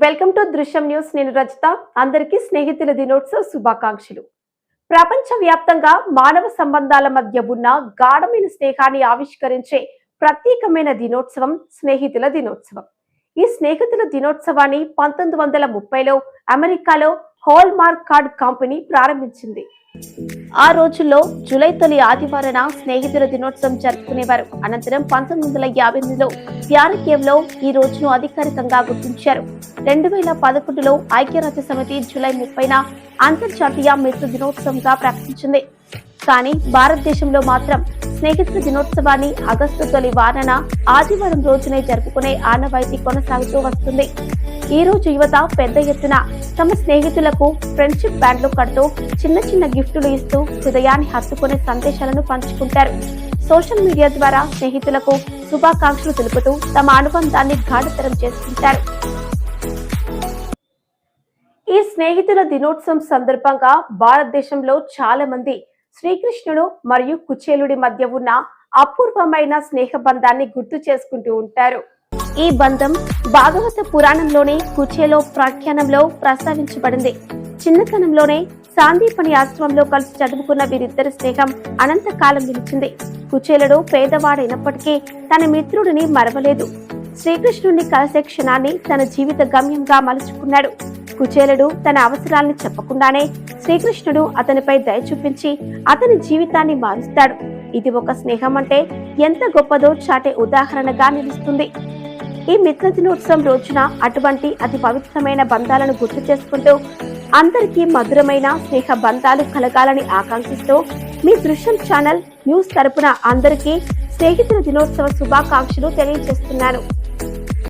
Welcome to దృశ్యం news. నేను రజిత. అందరికీ స్నేహితుల దినోత్సవ శుభాకాంక్షలు. ప్రపంచ వ్యాప్తంగా మానవ సంబంధాల మధ్య ఉన్న గాఢమైన స్నేహాన్ని ఆవిష్కరించే ప్రత్యేకమైన దినోత్సవం స్నేహితుల దినోత్సవం. ఈ స్నేహితుల దినోత్సవాన్ని 1930లో అమెరికాలో హాల్ మార్క్ కార్డ్ కంపెనీ ప్రారంభించింది. ఆ రోజుల్లో జూలై తొలి ఆదివారాన స్నేహితుల దినోత్సవం జరుపుకునేవారు. అనంతరం 1958లో ప్యారికేవ్లో ఈ రోజును అధికారికంగా గుర్తించారు. 2011లో ఐక్యరాజ్య సమితి జూలై 30న అంతర్జాతీయ మిత్ర దినోత్సవంగా ప్రకటించింది. కానీ భారతదేశంలో మాత్రం స్నేహితుల దినోత్సవాన్ని ఆగస్టు తొలి వారాన ఆదివారం రోజునే జరుపుకునే ఆనవాయితీ కొనసాగుతూ వస్తుంది. ఈ రోజు యువత పెద్ద ఎత్తున తమ స్నేహితులకు ఫ్రెండ్షిప్ బ్యాండ్లు కడుతూ చిన్న చిన్న గిఫ్టులు ఇస్తూ హృదయాన్ని హత్తుకునే సందేశాలను పంచుకుంటారు. సోషల్ మీడియా ద్వారా స్నేహితులకు శుభాకాంక్షలు తెలుపుతూ తమ అనుబంధాన్ని గాఢతరం చేసుకుంటారు. ఈ స్నేహితుల దినోత్సవం సందర్భంగా భారతదేశంలో చాలా మంది శ్రీకృష్ణుడు మరియు కుచేలుడి మధ్య ఉన్న అపూర్వమైన స్నేహ బంధాన్ని గుర్తు చేసుకుంటూ ఉంటారు. ఈ బంధం భాగవత పురాణంలోని కుచేలో ప్రఖ్యానంలో ప్రస్తావించబడింది. చిన్నతనంలోనే సాందీపని ఆశ్రమంలో కలిసి చదువుకున్న వీరిద్దరి స్నేహం అనంతకాలం నిలిచింది. కుచేలుడు పేదవాడైనప్పటికీ తన మిత్రుడిని మరవలేదు. శ్రీకృష్ణుడిని కలిసే క్షణాన్ని తన జీవిత గమ్యంగా మలుచుకున్నాడు. కుచేలుడు తన అవసరాలను చెప్పకుండానే శ్రీకృష్ణుడు అతనిపై దయ చూపించి అతని జీవితాన్ని మారుస్తాడు. ఇది ఒక స్నేహం అంటే ఎంత గొప్పదో చాటే ఉదాహరణగా నిలుస్తుంది. ఈ మిత్ర దినోత్సవం రోజున అటువంటి అతి పవిత్రమైన బంధాలను గుర్తు చేసుకుంటూ అందరికీ మధురమైన స్నేహ బంధాలు కలగాలని ఆకాంక్షిస్తూ మీ దృశ్యం ఛానల్ న్యూస్ తరపున అందరికీ స్నేహితుల దినోత్సవ శుభాకాంక్షలు తెలియజేస్తున్నాను.